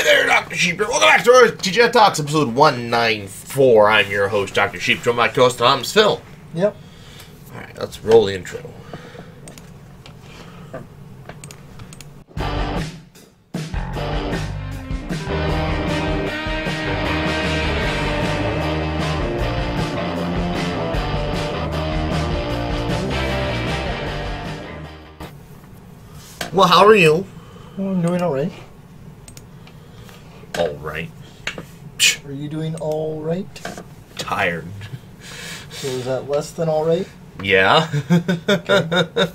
Hi there, Dr. Sheep. Welcome back to our TGIF Talks, episode 194. I'm your host, Dr. Sheep. Joined by my co-host, Tom's Phil. Yep. Alright, let's roll the intro. Well, how are you? I'm doing alright. Alright. Are you doing alright? Tired. So is that less than alright? Yeah. Okay.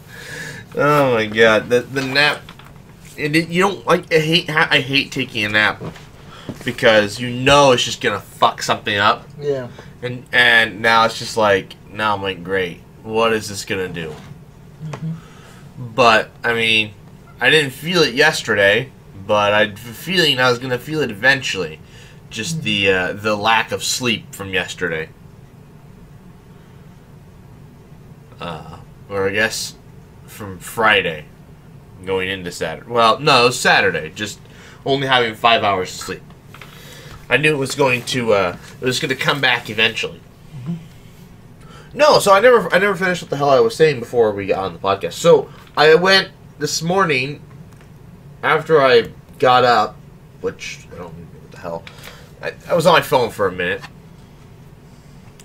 Oh my god, the nap. You don't like. I hate taking a nap because you know it's just gonna fuck something up. Yeah. And now it's just like, now I'm like, great. What is this gonna do? But I mean, I didn't feel it yesterday, but I had a feeling I was gonna feel it eventually. Just the lack of sleep from yesterday. Or I guess from Friday going into Saturday. Well, no, it was Saturday. Just only having 5 hours of sleep. I knew it was going to come back eventually. No, so I never finished what the hell I was saying before we got on the podcast. So I went this morning after I got up, which I don't know what the hell. I was on my phone for a minute.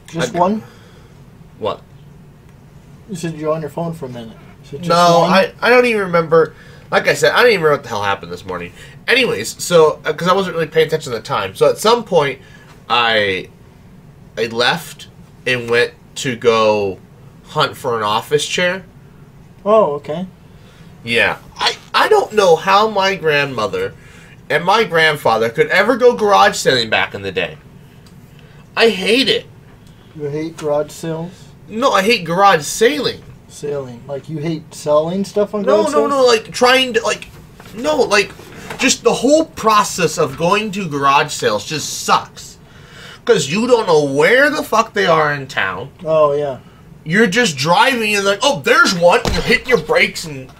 Just one? What? You said you were on your phone for a minute. So just No, one? I don't even remember. Like I said, I don't even remember what the hell happened this morning. Anyways, so because I wasn't really paying attention at the time, so at some point I left and went to go hunt for an office chair. Oh, okay. Yeah, I don't know how my grandmother and my grandfather could ever go garage selling back in the day. I hate it. You hate garage sales? No, I hate garage sailing. Sailing. Like you hate selling stuff on No, garage no, sales? no, like trying to, like, no, like, just the whole process of going to garage sales just sucks. Because you don't know where the fuck they are in town. Oh, yeah. You're just driving and like, oh, there's one. You hit your brakes and...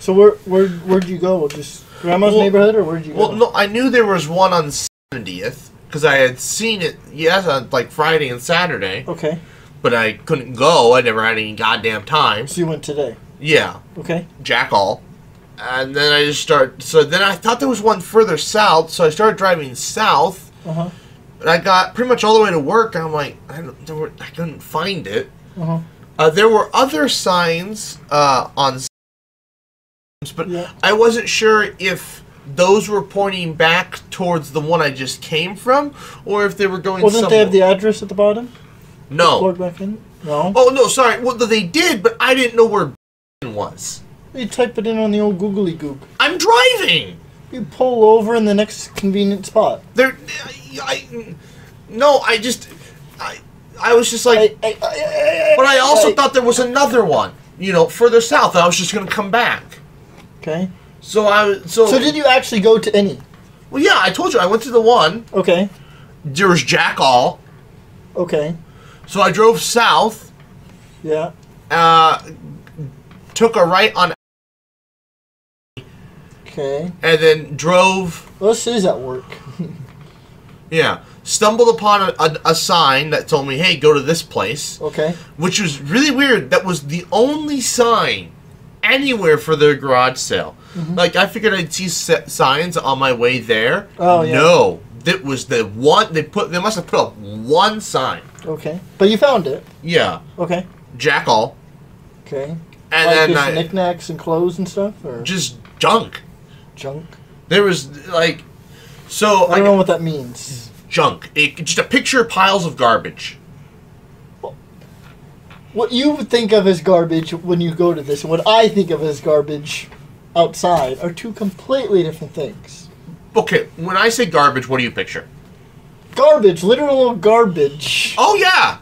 So where'd you go? Just grandma's neighborhood, or where'd you go? Well, no, I knew there was one on 70th. Because I had seen it, yes, on, like, Friday and Saturday. Okay. But I couldn't go. I never had any goddamn time. So you went today? Yeah. Okay. Jack all. And then I just started... So then I thought there was one further south, so I started driving south. Uh-huh. And I got pretty much all the way to work, and I'm like, I couldn't find it. Uh-huh. There were other signs on signs, but yeah. I wasn't sure if those were pointing back towards the one I just came from, or if they were going Wasn't they have the address at the bottom? No. Plug back in? No. Oh, no, sorry. Well, they did, but I didn't know where was. You type it in on the old googly goog. I'm driving! You pull over in the next convenient spot. I was just like... But I also thought there was another one, you know, further south. I was just going to come back. Okay. So did you actually go to any? Well, yeah, I told you. I went to the one. Okay. There was Jack all. Okay. So I drove south. Yeah. Took a right on... Okay. And then drove... Well, this is at work. Yeah. Stumbled upon a sign that told me, hey, go to this place. Okay. Which was really weird. That was the only sign anywhere for their garage sale. Like, I figured I'd see signs on my way there. Oh, yeah. No. That was the one... They must have put up one sign. Okay. But you found it. Yeah. Okay. Jack all. Okay. And like then just knickknacks and clothes and stuff? Or just junk. Junk? There was, like... So... I don't know what that means. Junk. Just a picture of piles of garbage. What you would think of as garbage when you go to this and what I think of as garbage outside are two completely different things. Okay, when I say garbage, what do you picture? Garbage. Literal garbage. Oh, yeah!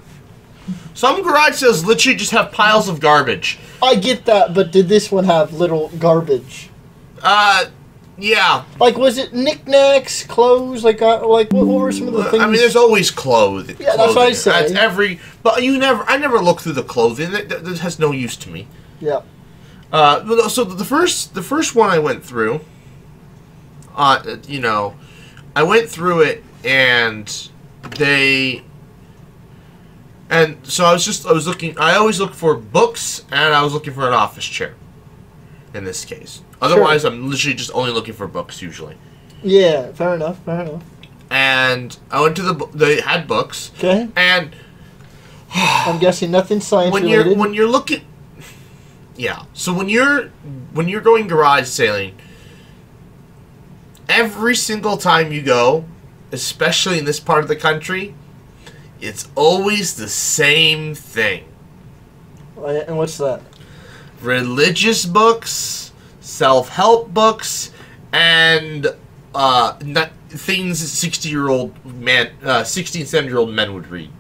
Some garage sales literally just have piles of garbage. I get that, but did this one have little garbage? Yeah. Like, was it knickknacks, clothes? Like what were some of the things? I mean, there's always clothing. Yeah, that's what I say. That's but I never look through the clothing. That has no use to me. Yeah. So the first one I went through, you know, I went through it, and so I was looking. I always look for books, and I was looking for an office chair. In this case, otherwise, I'm literally just only looking for books usually. Yeah, fair enough. And I went to they had books. Okay. And I'm guessing nothing science related. When you're looking, yeah. So when you're going garage sailing, every single time you go, especially in this part of the country, it's always the same thing. And what's that? Religious books, self-help books, and things 60-year-old man, 60 and 70-year-old men would read.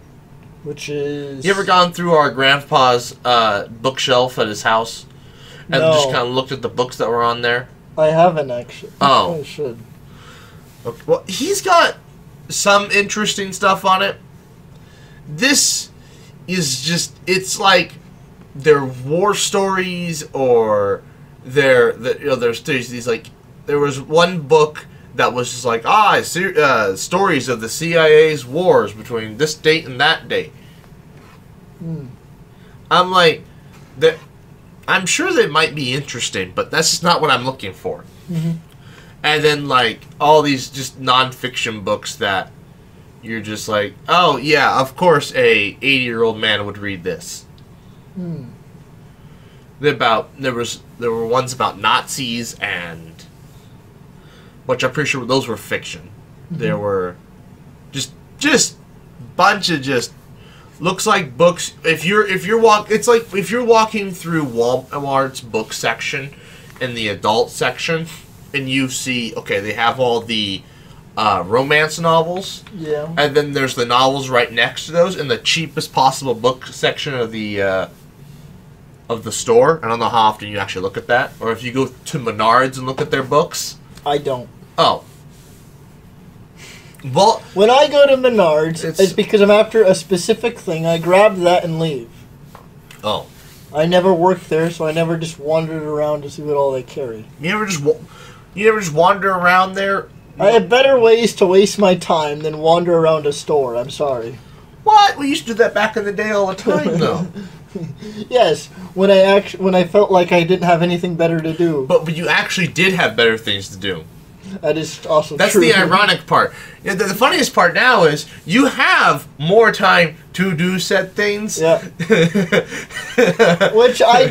Which is... You ever gone through our grandpa's bookshelf at his house and just kind of looked at the books that were on there? I haven't actually. Oh, I should. Okay. Well, he's got some interesting stuff on it. This is just, it's like they're war stories, or there's these, like, there was one book that was just like, stories of the CIA's wars between this date and that date. I'm like, I'm sure they might be interesting, but that's just not what I'm looking for. And then, like, all these just non-fiction books that you're just like, oh, yeah, of course a 80-year-old man would read this. There were ones about Nazis, and which I'm pretty sure those were fiction. There were just bunch of just looks like books. It's like if you're walking through Walmart's book section in the adult section, and you see, okay, they have all the romance novels. Yeah. And then there's the novels right next to those in the cheapest possible book section of the store. I don't know how often you actually look at that. Or if you go to Menards and look at their books. I don't. Oh. Well, when I go to Menards, it's because I'm after a specific thing. I grab that and leave. Oh. I never worked there, so I never just wandered around to see what all they carry. You never just wander around there? I have better ways to waste my time than wander around a store. I'm sorry. What? We used to do that back in the day all the time, though. Yes, when I felt like I didn't have anything better to do. But you actually did have better things to do. That is also That's true. the ironic part. The funniest part now is you have more time to do said things. Yeah. Which I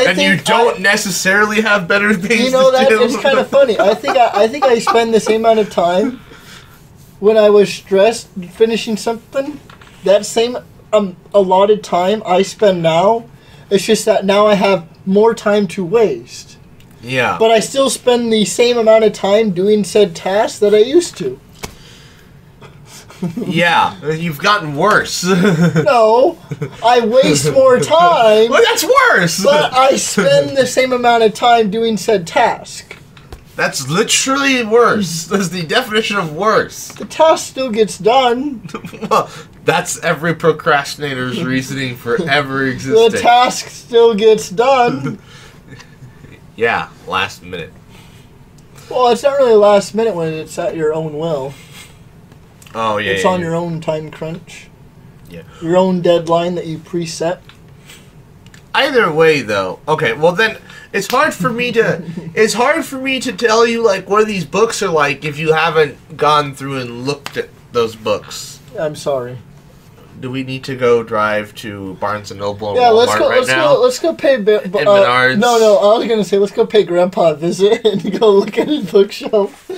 and think you don't necessarily have better things to do. You know, that is kind of funny. I think I spend the same amount of time when I was stressed finishing something. That same allotted time I spend now. It's just that now I have more time to waste. Yeah. But I still spend the same amount of time doing said tasks that I used to. Yeah, you've gotten worse. No, I waste more time. Well, that's worse. But I spend the same amount of time doing said task. That's literally worse. That's the definition of worse. The task still gets done. Well, that's every procrastinator's reasoning for ever existing. The task still gets done. Yeah, last minute. Well, it's not really last minute when it's at your own will. Oh, yeah. It's on your own time crunch. Yeah. Your own deadline that you preset. Either way, though. Okay, well then, it's hard for me to tell you, like, what these books are like if you haven't gone through and looked at those books. I'm sorry. Do we need to go drive to Barnes & Noble and Walmart let's go pay... Menards. No, I was going to say, let's go pay Grandpa a visit and go look at his bookshelf.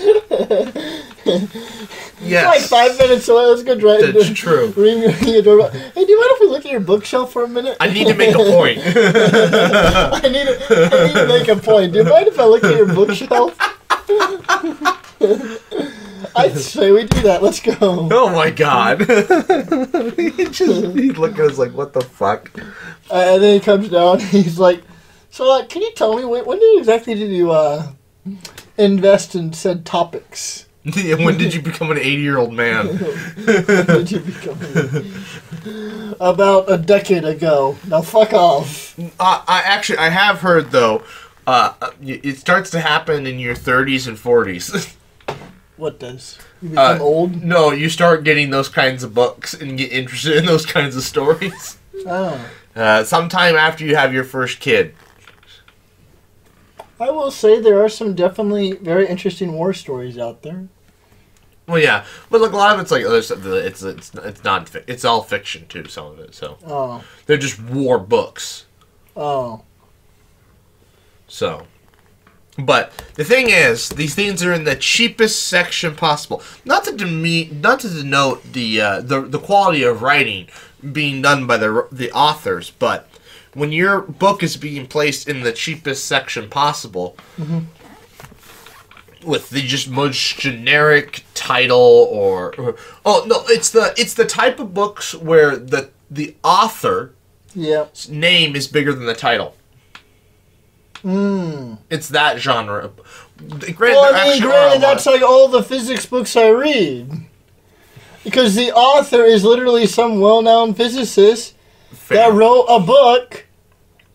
Yes. It's like 5 minutes away. Let's go drive. That's true. Ring your doorbell. Hey, do you mind if we look at your bookshelf for a minute? I need to make a point. I need to make a point. Do you mind if I look at your bookshelf? I'd say we do that. Let's go. Oh my god. He'd look at us like, what the fuck? And then he comes down and he's like, so can you tell me, when exactly did you invest in said topics? When did you become an 80-year-old man? When did you become about a decade ago. Now fuck off. I have heard, though, it starts to happen in your 30s and 40s. What does? You become old? No, you start getting those kinds of books and get interested in those kinds of stories. Oh. Sometime after you have your first kid. I will say there are some definitely very interesting war stories out there. Well, yeah, but look, a lot of it's like it's not it's all fiction too. Some of it, so they're just war books. Oh. So, but the thing is, these things are in the cheapest section possible. Not to denote the quality of writing being done by the authors, but when your book is being placed in the cheapest section possible. Mm-hmm. With the just most generic title or oh no, it's the type of books where the author's name is bigger than the title. It's that genre. Granted, that's like all the physics books I read, because the author is literally some well-known physicist that wrote a book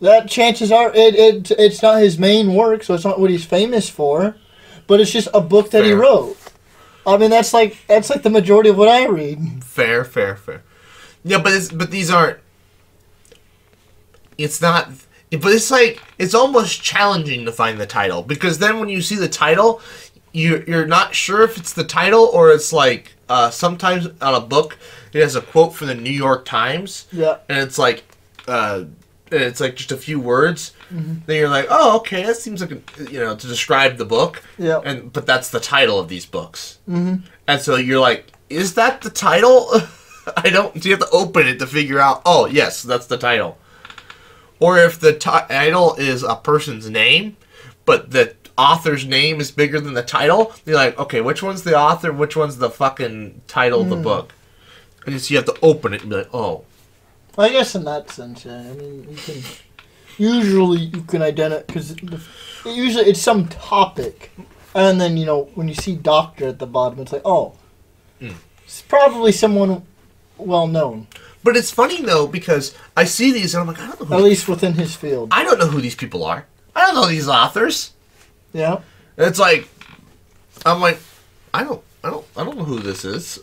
that chances are it's not his main work, so it's not what he's famous for. But it's just a book that he wrote. I mean, that's like the majority of what I read. Fair. Yeah, but these aren't. It's not. But it's like it's almost challenging to find the title, because then when you see the title, you're not sure if it's the title or it's like sometimes on a book it has a quote from the New York Times. Yeah. And it's like just a few words. Mm-hmm. Then you're like, oh, okay, that seems like to describe the book. Yeah. But that's the title of these books. Mm-hmm. And so you're like, is that the title? So you have to open it to figure out. Oh, yes, that's the title. Or if the title is a person's name, but the author's name is bigger than the title, you're like, okay, which one's the author? Which one's the fucking title of the book? And so you have to open it and be like, oh. I guess in that sense, yeah. I mean, you can identify, because usually it's some topic, and then when you see doctor at the bottom, it's like, oh, it's probably someone well known. But it's funny though, because I see these and I'm like, I don't know. At least within his field. I don't know who these people are. I don't know these authors. Yeah. And it's like, I'm like, I don't know who this is.